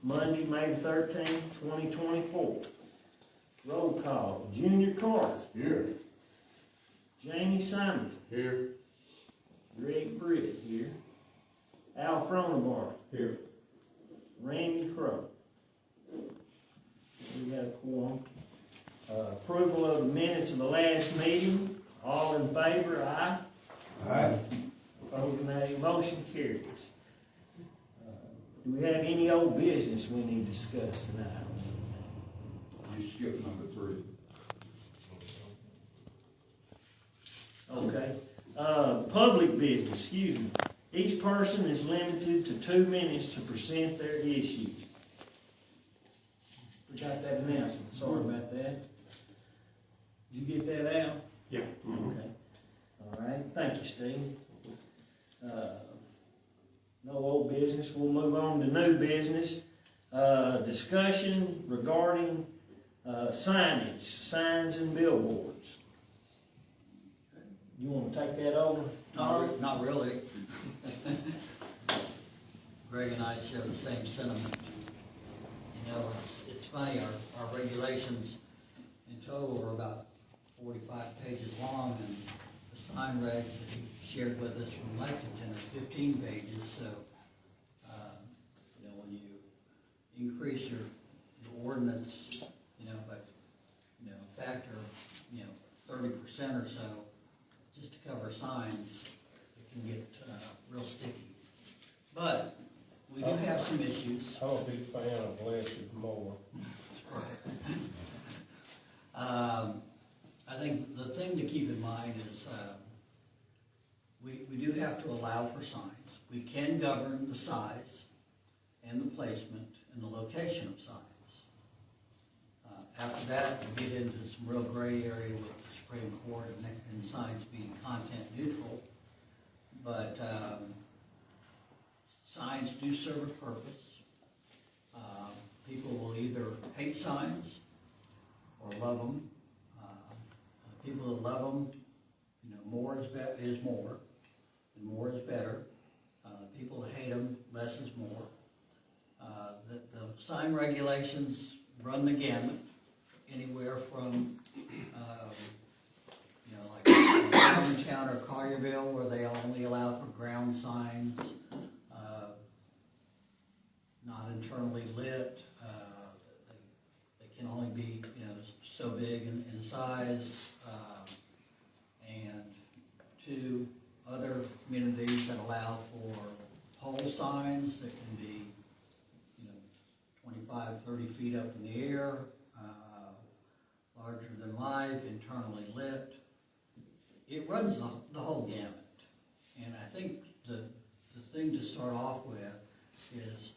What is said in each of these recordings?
Monday, May 13th, 2024. Roll call. Junior Carter. Here. Jamie Simon. Here. Greg Britt here. Al Fronebar. Here. Randy Crow. We got a quorum. Approval of the minutes of the last meeting. All in favor, aye. Aye. Opposed, nay. Motion carries. Do we have any old business we need to discuss tonight? You skipped number 3. Okay. Public business, excuse me. Each person is limited to 2 minutes to present their issue. Forgot that announcement, sorry about that. Did you get that out? Yeah. Okay. All right, thank you, Steve. No old business, we'll move on to new business. Discussion regarding signage, signs and billboards. You want to take that over? Not really. Greg and I share the same sentiment. You know, it's funny, our regulations in total are about 45 pages long, and the sign regs that he shared with us from Lexington are 15 pages, so, you know, when you increase your ordinance, you know, by, you know, factor, you know, 30% or so, just to cover signs, it can get real sticky. But we do have some issues. I'm a big fan of less is more. I think the thing to keep in mind is we do have to allow for signs. We can govern the size and the placement and the location of signs. After that, we get into some real gray area with the Supreme Court and signs being content neutral. But signs do serve a purpose. People will either hate signs or love them. People that love them, you know, more is more, and more is better. People that hate them, less is more. The sign regulations run the gamut, anywhere from, you know, like Town or Collierville, where they only allow for ground signs, not internally lit. They can only be, you know, so big in size. And 2 other communities that allow for pole signs that can be, you know, 25, 30 feet up in the air, larger than life, internally lit. It runs the whole gamut. And I think the thing to start off with is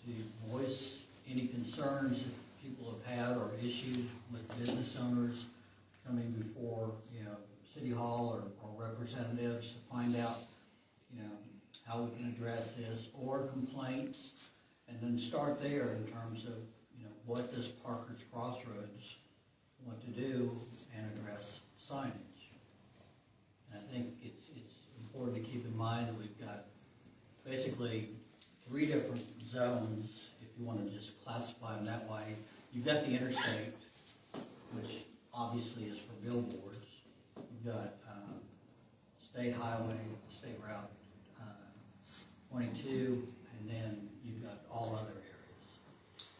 to voice any concerns that people have had or issues with business owners coming before, you know, City Hall or representatives to find out, you know, how we can address this, or complaints, and then start there in terms of, you know, what does Parker's Crossroads want to do and address signage. And I think it's important to keep in mind that we've got basically 3 different zones, if you want to just classify them that way. You've got the interstate, which obviously is for billboards. You've got state highway, state route 22, and then you've got all other areas.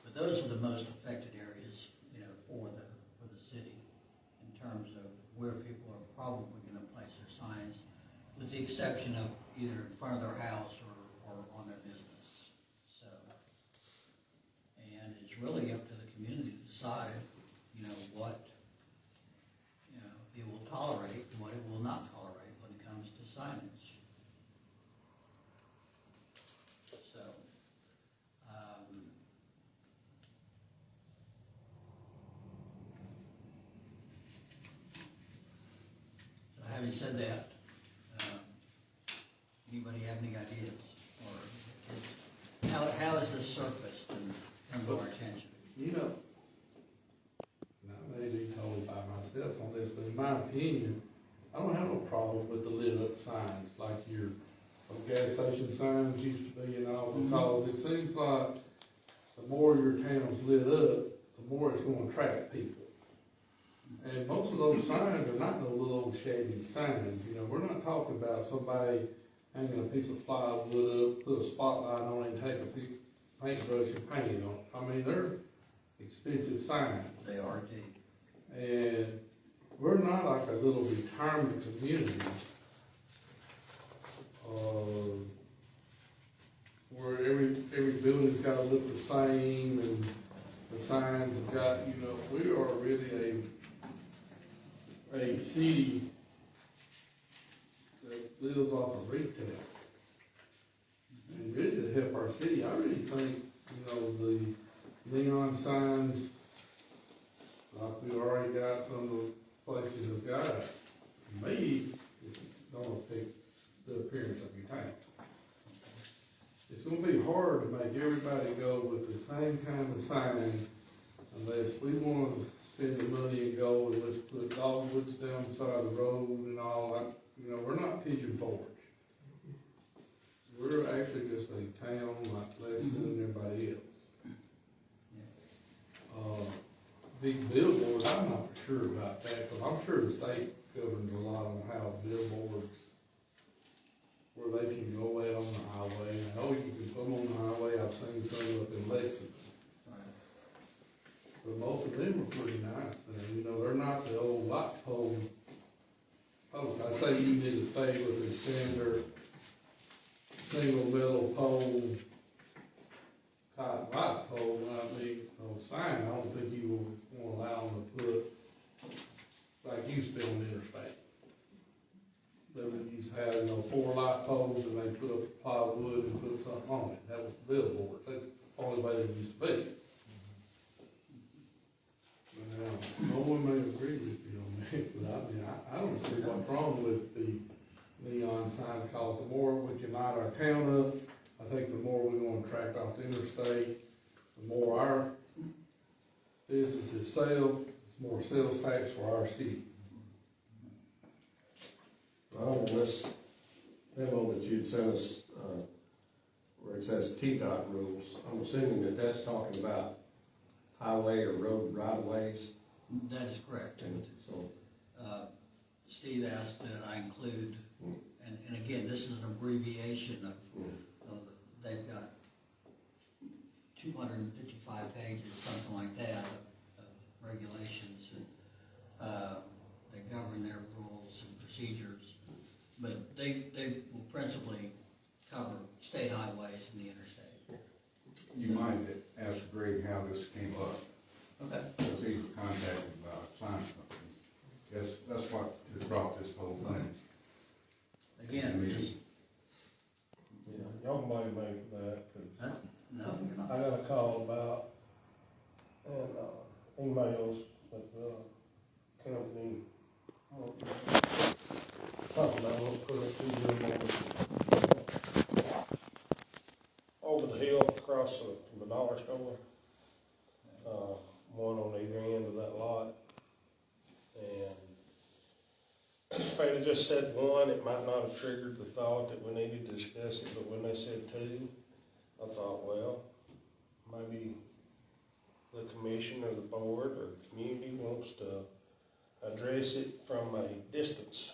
But those are the most affected areas, you know, for the city in terms of where people are probably going to place their signs, with the exception of either in front of their house or on their business. So, and it's really up to the community to decide, you know, what, you know, it will tolerate and what it will not tolerate when it comes to signage. So, having said that, anybody have any ideas, or how is this surfaced and come to our attention? You know, and I may be told by myself on this, but in my opinion, I don't have no problem with the lit up signs like your gas station signs used to be and all, because it seems like the more your town's lit up, the more it's gonna attract people. And most of those signs are not no little old shabby signs, you know, we're not talking about somebody hanging a piece of plywood up, put a spotlight on it, and take a paintbrush and paint it on it. I mean, they're expensive signs. They are indeed. And we're not like a little retirement community, where every building's gotta look the same, and the signs have got, you know, we are really a city that lives off of retail. And really to help our city, I really think, you know, the neon signs, like we already got some of the places have got, maybe it's gonna affect the appearance of your town. It's gonna be hard to make everybody go with the same kind of sign unless we wanna spend the money and go and let's put dogwoods down the side of the road and all that. You know, we're not Pigeon Forge. We're actually just a town like less than everybody else. Big billboards, I'm not sure about that, but I'm sure the state governs a lot on how billboards, where they can go out on the highway. I know you can put them on the highway, I've seen some up in Lexington. But most of them are pretty nice, and you know, they're not the old light pole posts. I say you need to stay with the standard single metal pole type light pole. I mean, no sign, I don't think you will want to allow them to put, like used to be on the interstate. They would used to have, you know, 4 light poles and they put up plywood and put something on it. That was the billboard. That's the only way they used to be. Now, no one may agree with you on that, but I mean, I don't see what's wrong with the neon signs, because the more we unite our town up, I think the more we're gonna attract off the interstate, the more our businesses sell, it's more sales tax for our city. On this memo that you'd sent us, where it says TDOT rules, I'm assuming that that's talking about highway or road right-of-ways. That is correct. And so, Steve asked that I include, and again, this is an abbreviation of they've got 255 pages, something like that, of regulations that govern their rules and procedures. But they will principally cover state highways and the interstate. You might ask Greg how this came up, Okay. because he was contacted by a sign company. That's what has brought this whole thing. Again, just, yeah, y'all can blame me for that, cause no, you're not. I got a call about, and, emails with the company, talking about what put up 2 years over the hill across from the dollar store, one on either end of that lot. And if they'd have just said one, it might not have triggered the thought that we needed to discuss it, but when they said 2, I thought, well, maybe the commission or the board or the community wants to address it from a distance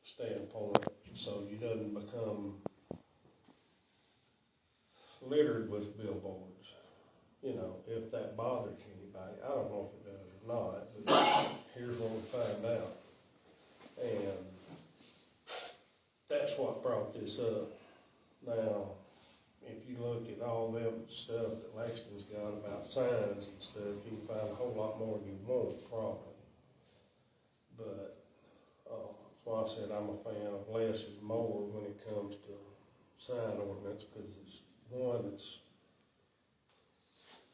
standpoint, so you doesn't become littered with billboards. You know, if that bothers anybody, I don't know if it does or not, but here's what we find out. And that's what brought this up. Now, if you look at all them stuff that Lexington's got about signs and stuff, you can find a whole lot more than you want, probably. But that's why I said I'm a fan of less is more when it comes to sign ordinance, because it's one that's,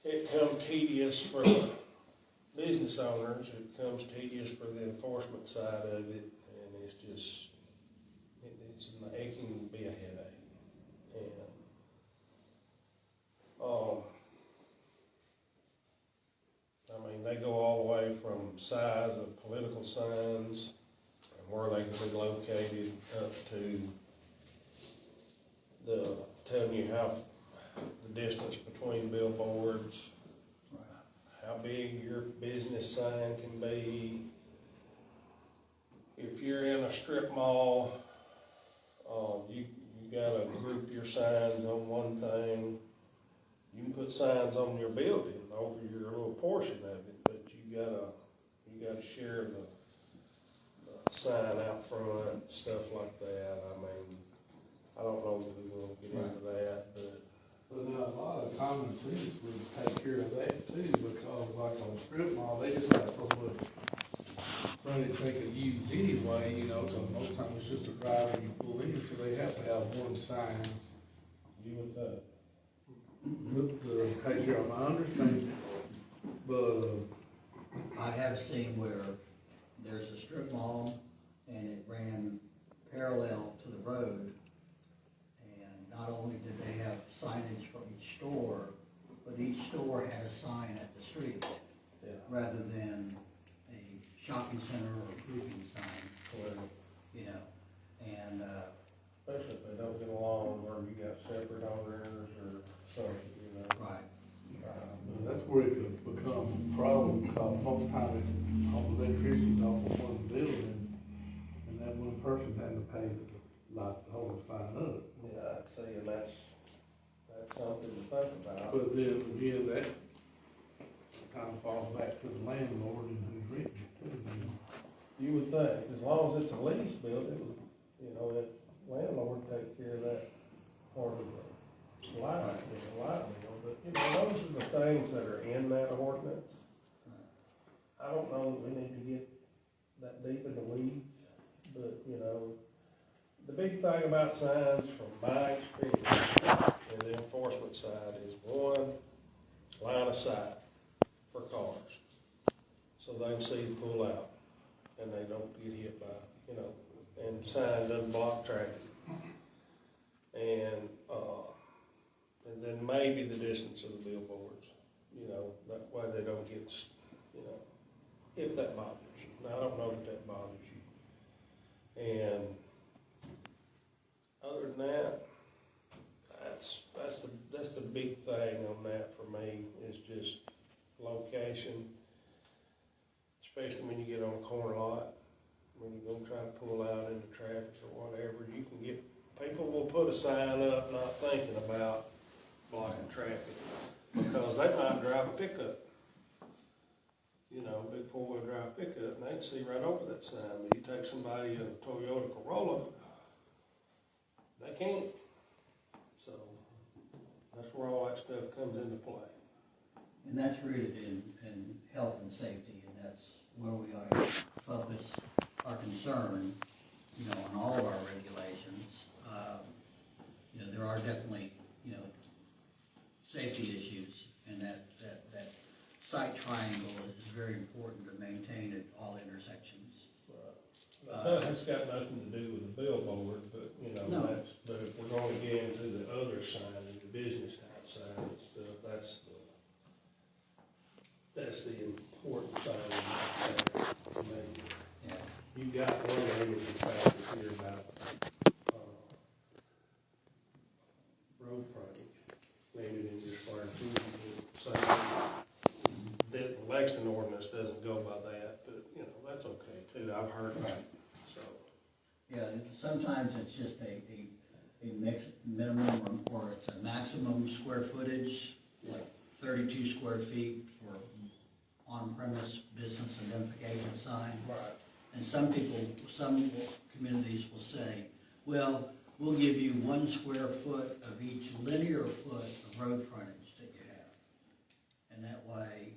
it comes tedious for the business owners, it comes tedious for the enforcement side of it, and it's just, it can be a headache. And I mean, they go all the way from size of political signs and where they can be located up to the telling you how the distance between billboards, Right. how big your business sign can be. If you're in a strip mall, you gotta group your signs on one thing. You can put signs on your building over your little portion of it, but you gotta share the sign out front, stuff like that. I mean, I don't know if we wanna get into that, but. But now, a lot of common sense would take care of that too, because like on a strip mall, they just have so much frontage they could use anyway, you know, cause most times it's just a driver you pull in, so they have to have one sign. You with that? Take care of, I understand, but, I have seen where there's a strip mall and it ran parallel to the road. And not only did they have signage for each store, but each store had a sign at the street Yeah. rather than a shopping center or a grouping sign, Well, you know, and, especially if they don't get along, or you got separate owners or something, you know. right. that's where it could become a problem, because most times it's all the electricity's off of one building, and that one person had to pay like the whole sign up. Yeah, I'd say, and that's something to think about. But then again, that kind of falls back to the landlord and who's written it too. You would think, as long as it's a lease building, you know, that landlord take care of that part of the light bill, but, you know, those are the things that are in that ordinance. I don't know that we need to get that deep in the weeds, but, you know, the big thing about signs from my experience in the enforcement side is one, line of sight for cars. So they can see the pull out and they don't get hit by, you know, and sign doesn't block traffic. And then maybe the distance of the billboards, you know, that way they don't get, you know, if that bothers you. Now, I don't know if that bothers you. And other than that, that's the big thing on that for me, is just location, especially when you get on a corner lot, when you're gonna try to pull out into traffic or whatever. You can get, people will put a sign up not thinking about blocking traffic, because they might drive a pickup, you know, big four-wheel drive pickup, and they can see right over that sign. But you take somebody in a Toyota Corolla, they can't. So that's where all that stuff comes into play. And that's rooted in health and safety, and that's where we ought to focus our concern, you know, on all of our regulations. You know, there are definitely, you know, safety issues, and that sight triangle is very important to maintain at all intersections. That's got nothing to do with the billboard, but, you know, No. but if we're gonna get into the other signage, the business type sign and stuff, that's the important thing to me. Yeah. You got one limited factor here about, road frontage, limited in your square feet, so that Lexington ordinance doesn't go by that, but, you know, that's okay too, I've heard that, so. Yeah, sometimes it's just a minimum or it's a maximum square footage, like 32 square feet for on-premise business identification sign. Right. And some communities will say, well, we'll give you 1 square foot of each linear foot of road frontage that you have. And that way,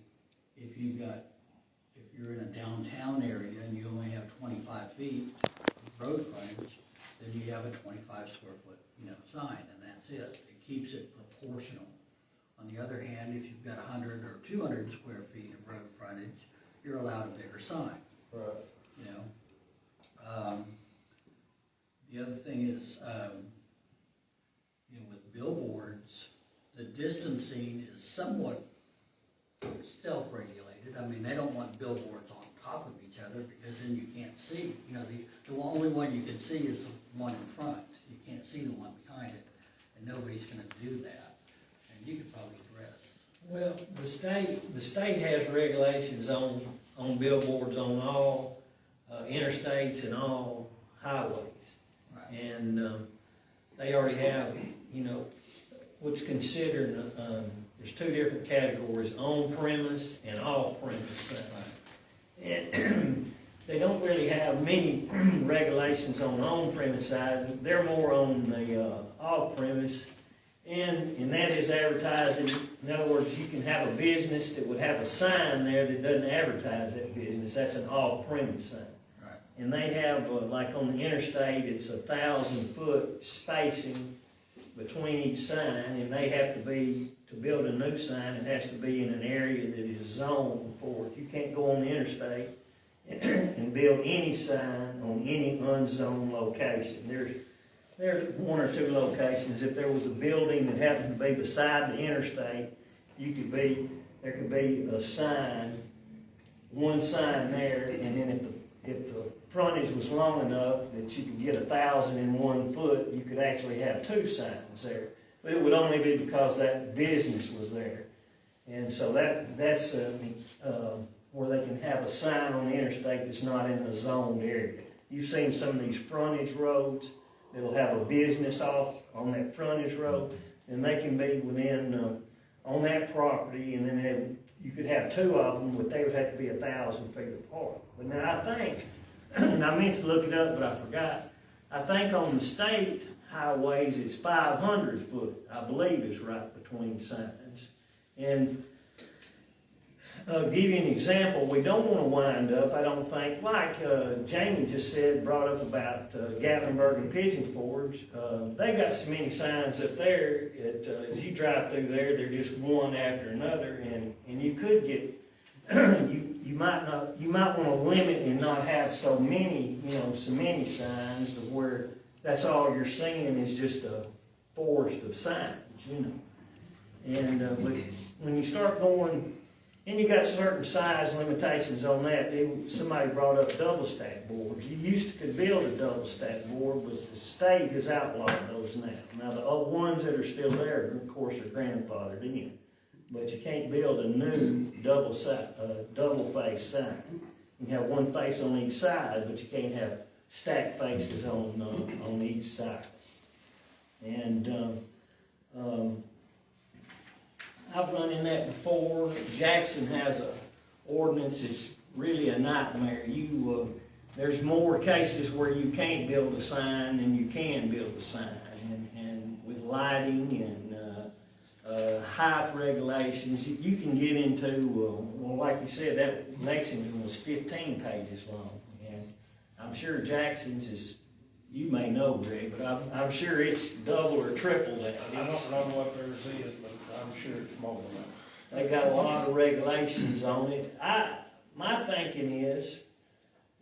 if you're in a downtown area and you only have 25 feet of road frontage, then you have a 25 square foot, you know, sign, and that's it. It keeps it proportional. On the other hand, if you've got 100 or 200 square feet of road frontage, you're allowed a bigger sign. Right. You know, the other thing is, you know, with billboards, the distancing is somewhat self-regulated. I mean, they don't want billboards on top of each other because then you can't see. You know, the only one you can see is the one in front. You can't see the one behind it, and nobody's going to do that. And you could probably address. Well, the state has regulations on billboards on all interstates and all highways. Right. And they already have, what's considered, there's two different categories, on premise and off premise signs. And they don't really have many regulations on premise sides. They're more on the off premise. And that is advertising. In other words, you can have a business that would have a sign there that doesn't advertise that business. That's an off-premise sign. Right. And they have, like on the interstate, it's 1,000-foot spacing between each sign, and they have to be, to build a new sign, it has to be in an area that is zoned for it. You can't go on the interstate and build any sign on any unzoned location. There's one or two locations. If there was a building that happened to be beside the interstate, there could be a sign, one sign there, and then if the frontage was long enough that you could get 1,001 foot, you could actually have two signs there. But it would only be because that business was there. And so that's where they can have a sign on the interstate that's not in a zoned area. You've seen some of these frontage roads that'll have a business off on that frontage road, and they can be within, on that property, and then you could have two of them, but they would have to be 1,000 feet apart. But now I think, and I meant to look it up, but I forgot, I think on the state highways it's 500 foot, I believe is right between signs. And give you an example, we don't want to wind up, I don't think, like Jamie just said, brought up about Gatlinburg and Pigeon Forge. They got so many signs up there, as you drive through there, they're just one after another, and you could get, you might want to limit and not have so many signs to where that's all you're seeing is just a forest of signs, And but when you start going, and you got certain size limitations on that. Somebody brought up double stack boards. You used to could build a double stack board, but the state has outlawed those now. Now the old ones that are still there, of course, are grandfathered in. But you can't build a new double face sign. You can have one face on each side, but you can't have stacked faces on each side. And I've run in that before. Jackson has a ordinance that's really a nightmare. There's more cases where you can't build a sign than you can build a sign, and with lighting and height regulations, you can get into, well, like you said, that Lexington was 15 pages long, and I'm sure Jackson's is, you may know, Greg, but I'm sure it's double or triple that. I don't know what theirs is, but I'm sure it's more than that. They got a lot of regulations on it. My thinking is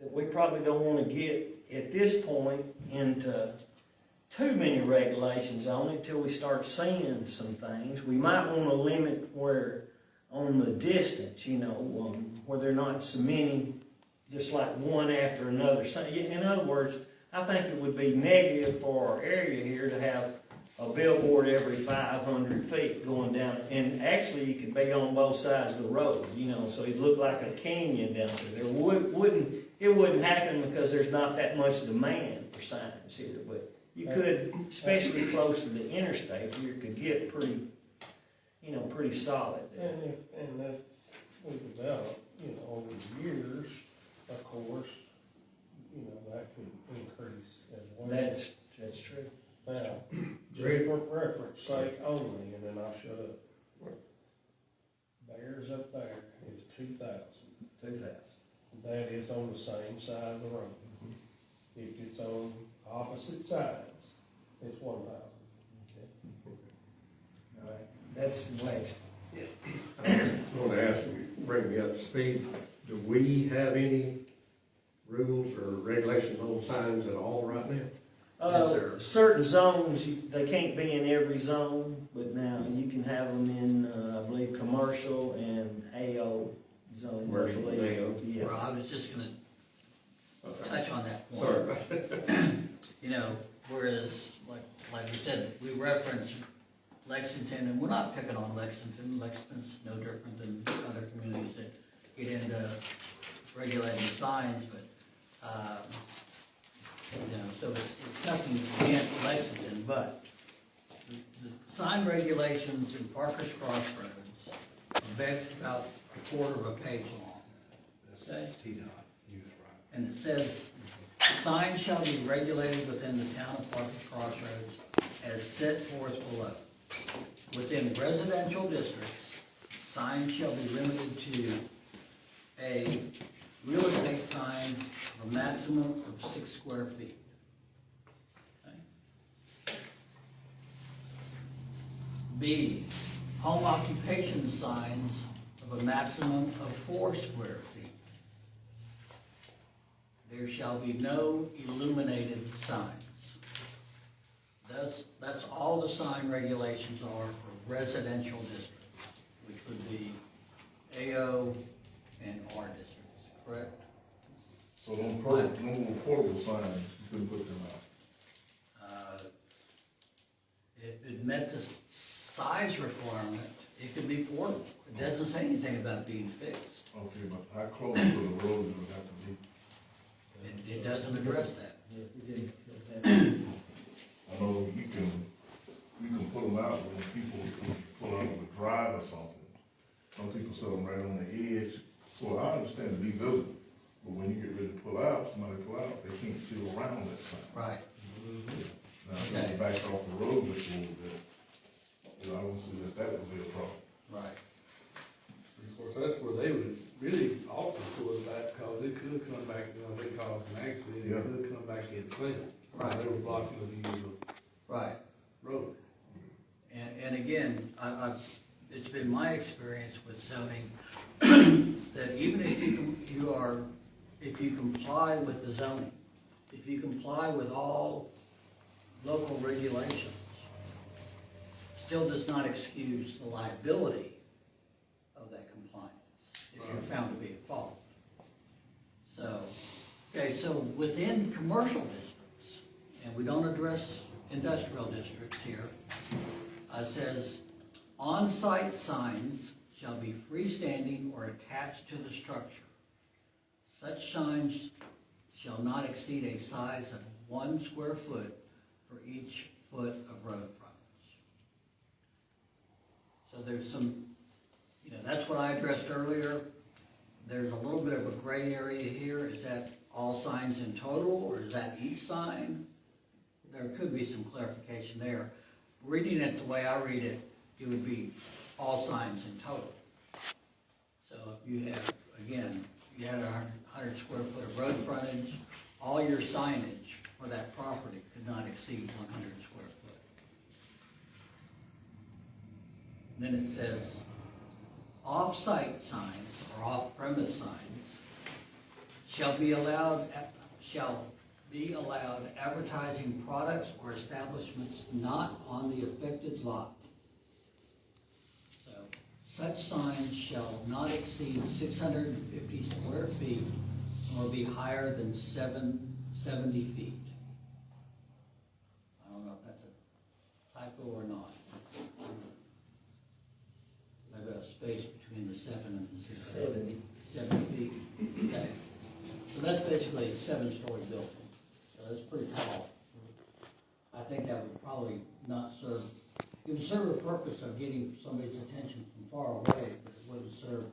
that we probably don't want to get, at this point, into too many regulations on it till we start seeing some things. We might want to limit where, on the distance, where they're not so many, just like one after another. So, in other words, I think it would be negative for our area here to have a billboard every 500 feet going down, and actually you could be on both sides of the road, so it'd look like a canyon down there. It wouldn't happen because there's not that much demand for signs here, but you could, especially close to the interstate, you could get pretty solid there. And that we develop, over the years, of course, that could increase as well. That's true. Now, just for reference sake only, and then I'll shut up. Theirs up there is 2,000. 2,000. That is on the same side of the road. If it's on opposite sides, it's 1,000. All right. That's the way. I want to ask you, bring me up to speed, do we have any rules or regulations on signs at all right now? Certain zones, they can't be in every zone, but now you can have them in, I believe, commercial and AO zones. Commercial and AO. Yeah. Well, I was just gonna touch on that point. Sorry about that. Whereas, like we said, we reference Lexington, and we're not picking on Lexington, Lexington's no different than other communities that get into regulating signs, but, so it's nothing against Lexington, but the sign regulations in Parker's Crossroads are about a quarter of a page long, okay? And it says, signs shall be regulated within the town of Parker's Crossroads as set forth below. Within residential districts, signs shall be limited to A, real estate signs of a maximum of 6 square feet. Okay. B, home occupation signs of a maximum of 4 square feet. There shall be no illuminated signs. That's all the sign regulations are for residential districts, which would be AO and R districts, correct? So no portable signs, you couldn't put them out. If it met the size requirement, it could be portable. It doesn't say anything about being fixed. Okay, but how close to the road do it have to be? It doesn't address that. Yeah, we did. I know you can put them out when people pull out of a drive or something. Some people set them right on the edge. So I understand to be visible, but when you get ready to pull out, somebody pull out, they can't see around that sign. Right. Now, if they back off the road just a little bit, I don't see that would be a problem. Right. Of course, that's where they would really often pull it back, because it could come back, they call it an accident, Yeah. it could come back in clean. Right. They were blocking the view of the Right. road. And again, it's been my experience with zoning that even if if you comply with the zoning, if you comply with all local regulations, still does not excuse the liability of that compliance if you're found to be at fault. So, okay, so within commercial districts, and we don't address industrial districts here, it says, on-site signs shall be freestanding or attached to the structure. Such signs shall not exceed a size of 1 square foot for each foot of road frontage. So there's some, that's what I addressed earlier. There's a little bit of a gray area here. Is that all signs in total, or is that each sign? There could be some clarification there. Reading it the way I read it, it would be all signs in total. So if you have, again, you had 100 square foot of road frontage, all your signage for that property could not exceed 100 square foot. Then it says, off-site signs or off-premise signs shall be allowed advertising products or establishments not on the affected lot. So, such signs shall not exceed 650 square feet nor be higher than 70 feet. I don't know if that's a typo or not. Maybe a space between the 7 and the 0. 70 feet. Okay. So that's basically a 7-story building. So that's pretty tall. I think that would probably not serve, it would serve a purpose of getting somebody's attention from far away, but it wouldn't serve